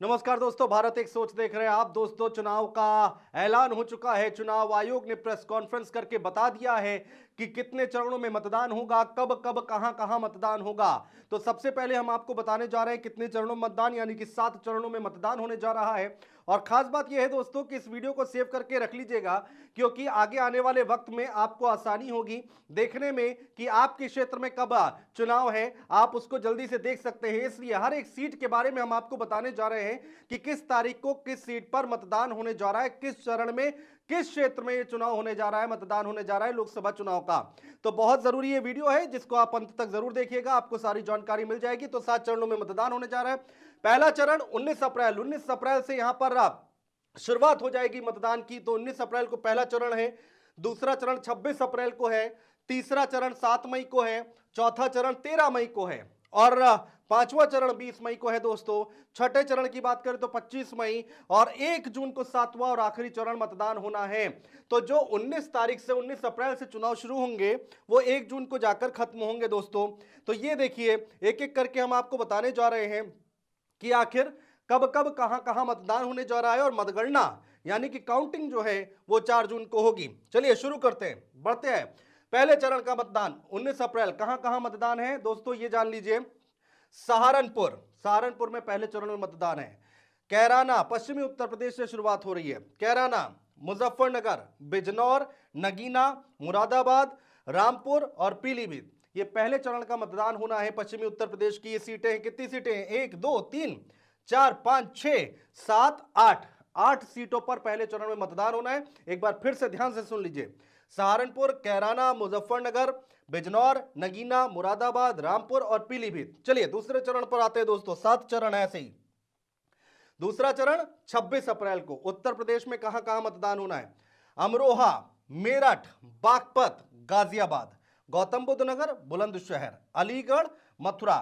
नमस्कार दोस्तों, भारत एक सोच देख रहे हैं आप। दोस्तों, चुनाव का ऐलान हो चुका है। चुनाव आयोग ने प्रेस कॉन्फ्रेंस करके बता दिया है कि कितने चरणों में मतदान होगा, कब कब कहां कहां मतदान होगा। तो सबसे पहले हम आपको बताने जा रहे हैं कितने चरणों में मतदान, यानी कि 7 चरणों में मतदान होने जा रहा है। और खास बात यह है दोस्तों कि इस वीडियो को सेव करके रख लीजिएगा, क्योंकि आगे आने वाले वक्त में आपको आसानी होगी देखने में कि आपके क्षेत्र में कब चुनाव है, आप उसको जल्दी से देख सकते हैं। इसलिए हर एक सीट के बारे में हम आपको बताने जा रहे हैं कि किस तारीख को किस सीट पर मतदान होने जा रहा है, किस चरण में, किस क्षेत्र में यह चुनाव होने जा रहा है, मतदान होने जा रहा है लोकसभा चुनाव का। तो बहुत जरूरी ये वीडियो है, जिसको आप अंत तक जरूर देखिएगा, आपको सारी जानकारी मिल जाएगी। तो 7 चरणों में मतदान होने जा रहा है। पहला चरण 19 अप्रैल से यहां पर शुरुआत हो जाएगी मतदान की। तो 19 अप्रैल को पहला चरण है। दूसरा चरण 26 अप्रैल को है। तीसरा चरण 7 मई को है। चौथा चरण 13 मई को है और पांचवा चरण 20 मई को है दोस्तों। छठे चरण की बात करें तो 25 मई और 1 जून को 7वां और आखिरी चरण मतदान होना है। तो जो 19 तारीख से 19 अप्रैल से चुनाव शुरू होंगे वो 1 जून को जाकर खत्म होंगे दोस्तों। तो ये देखिए, एक एक करके हम आपको बताने जा रहे हैं कि आखिर कब कब कहां कहां मतदान होने जा रहा है। और मतगणना यानी कि काउंटिंग जो है वो 4 जून को होगी। चलिए शुरू करते हैं, बढ़ते हैं। पहले चरण का मतदान 19 अप्रैल, कहां कहां मतदान है दोस्तों ये जान लीजिए। सहारनपुर में पहले चरण में मतदान है। कैराना, पश्चिमी उत्तर प्रदेश से शुरुआत हो रही है। कैराना, मुजफ्फरनगर, बिजनौर, नगीना, मुरादाबाद, रामपुर और पीलीभीत, ये पहले चरण का मतदान होना है पश्चिमी उत्तर प्रदेश की। ये सीटें हैं, कितनी सीटें हैं? 1 2 3 4 5 6 7 8, 8 सीटों पर पहले चरण में मतदान होना है। एक बार फिर से ध्यान से सुन लीजिए। सहारनपुर, कैराना, मुजफ्फरनगर, बिजनौर, नगीना, मुरादाबाद, रामपुर और पीलीभीत। चलिए दूसरे चरण पर आते हैं दोस्तों। 7 चरण है ऐसे ही। दूसरा चरण 26 अप्रैल को उत्तर प्रदेश में कहां कहां मतदान होना है? अमरोहा, मेरठ, बागपत, गाजियाबाद, गौतम बुद्ध नगर, बुलंदशहर, अलीगढ़, मथुरा।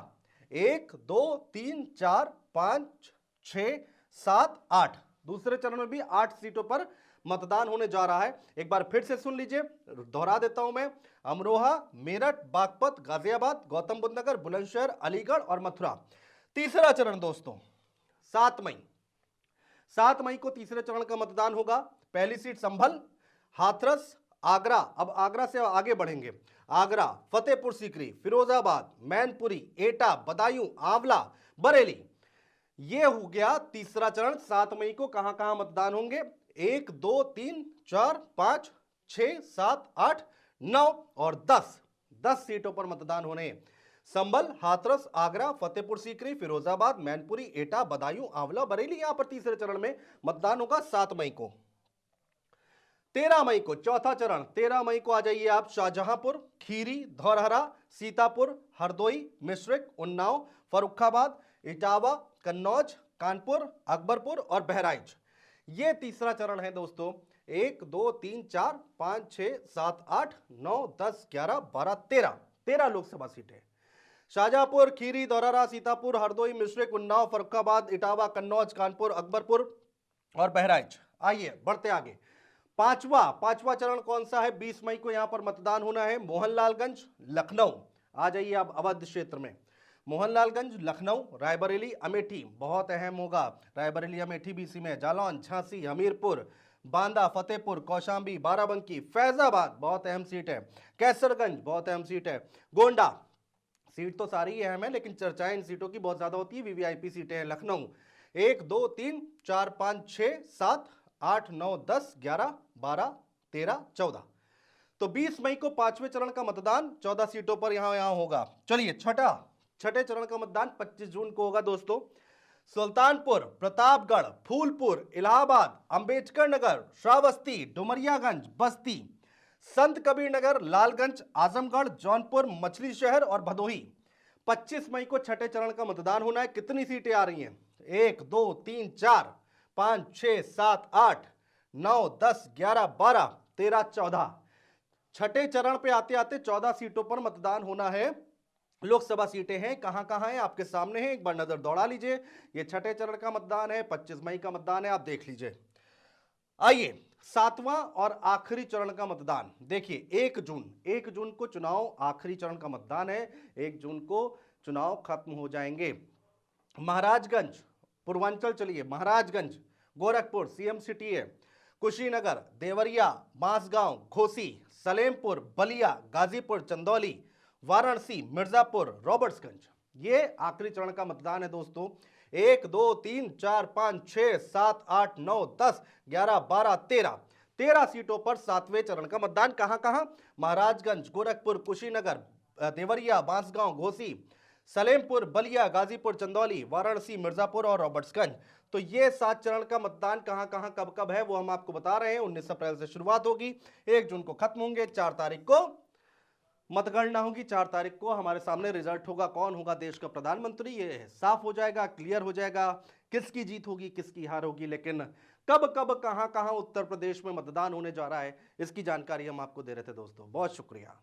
1 2 3 4 5 6 7 8, दूसरे चरण में भी 8 सीटों पर मतदान होने जा रहा है। एक बार फिर से सुन लीजिए, दोहरा देता हूं मैं। अमरोहा, मेरठ, बागपत, गाजियाबाद, गौतम बुद्ध नगर, बुलंदशहर, अलीगढ़ और मथुरा। तीसरा चरण दोस्तों 7 मई, 7 मई को तीसरे चरण का मतदान होगा। पहली सीट संभल, हाथरस, आगरा, अब आगरा से आगे बढ़ेंगे। आगरा, फतेहपुर सीकरी, फिरोजाबाद, मैनपुरी, एटा, बदायूं, आंवला, बरेली। यह हो गया तीसरा चरण। 7 मई को कहां कहां मतदान होंगे? 1 2 3 4 5 6 7 8 9 और 10 सीटों पर मतदान होने। संभल, हाथरस, आगरा, फतेहपुर सीकरी, फिरोजाबाद, मैनपुरी, एटा, बदायूं, आंवला, बरेली, यहां पर तीसरे चरण में मतदान होगा 7 मई को। 13 मई को चौथा चरण। 13 मई को आ जाइए आप। शाहजहांपुर, खीरी, धौरहरा, सीतापुर, हरदोई, मिश्रिक, उन्नाव, फर्रुखाबाद, इटावा, कन्नौज, कानपुर, अकबरपुर और बहराइच। यह तीसरा चरण है दोस्तों। 1 2 3 4 5 6 7 8 9 10 11 12 13 लोकसभा सीटें। शाहजहांपुर, खीरी, धौरहरा, सीतापुर, हरदोई, मिश्रिक, उन्नाव, फर्रुखाबाद, इटावा, कन्नौज, कानपुर, अकबरपुर और बहराइच। आइए बढ़ते आगे। पांचवा चरण कौन सा है? 20 मई को यहां पर मतदान होना है। मोहनलालगंज, लखनऊ, आ जाइए आप अवध क्षेत्र में। मोहनलालगंज, लखनऊ, रायबरेली, अमेठी, बहुत अहम होगा। रायबरेली, अमेठी भी इसी में। जालौन, झांसी, हमीरपुर, बांदा, फतेहपुर, कौशांबी, बाराबंकी, फैजाबाद, बहुत अहम सीट है। कैसरगंज, बहुत अहम सीट है। गोंडा, सीट तो सारी ही अहम है लेकिन चर्चाएं इन सीटों की बहुत ज्यादा होती है। वीवीआईपी सीटें हैं। लखनऊ, 1 2 3 4 5 6 7 8 9 10 11 12 13 14। तो 20 मई को पांचवें चरण का मतदान 14 सीटों पर यहां होगा। चलिए छठे चरण का मतदान 25 जून को होगा दोस्तों। सुल्तानपुर, प्रतापगढ़, फूलपुर, इलाहाबाद, अंबेडकर नगर, श्रावस्ती, डुमरियागंज, बस्ती, संत कबीर नगर, लालगंज, आजमगढ़, जौनपुर, मछली शहर और भदोही। 25 मई को छठे चरण का मतदान होना है। कितनी सीटें आ रही हैं? 1 2 3 4 5 6 7 8 9 10 11 12 13 14। छठे चरण पे आते आते 14 सीटों पर मतदान होना है। लोकसभा सीटें हैं, कहां कहां हैं आपके सामने है, एक बार नजर दौड़ा लीजिए। ये छठे चरण का मतदान है, 25 मई का मतदान है, आप देख लीजिए। आइए 7वां और आखिरी चरण का मतदान देखिए। 1 जून को चुनाव, आखिरी चरण का मतदान है। 1 जून को चुनाव खत्म हो जाएंगे। महाराजगंज, पूर्वांचल चलिए, महाराजगंज, गोरखपुर, सीएम सिटी है, कुशीनगर, देवरिया, बांसगांव, घोसी, सलेमपुर, बलिया, गाजीपुर, चंदौली, वाराणसी, मिर्जापुर, रॉबर्ट्सगंज। ये आखिरी चरण का मतदान है दोस्तों। 1 2 3 4 5 6 7 8 9 10 11 12 13 सीटों पर 7वें चरण का मतदान। कहां कहां? महाराजगंज, गोरखपुर, कुशीनगर, देवरिया, बांसगांव, घोसी, सलेमपुर, बलिया, गाजीपुर, चंदौली, वाराणसी, मिर्जापुर और रॉबर्ट्सगंज। तो ये 7 चरण का मतदान कहां कहां कब कब है वो हम आपको बता रहे हैं। 19 अप्रैल से शुरुआत होगी, 1 जून को खत्म होंगे, 4 तारीख को मतगणना होगी, 4 तारीख को हमारे सामने रिजल्ट होगा, कौन होगा देश का प्रधानमंत्री, ये साफ हो जाएगा, क्लियर हो जाएगा, किसकी जीत होगी किसकी हार होगी। लेकिन कब कब कहां कहां उत्तर प्रदेश में मतदान होने जा रहा है, इसकी जानकारी हम आपको दे रहे थे दोस्तों। बहुत शुक्रिया।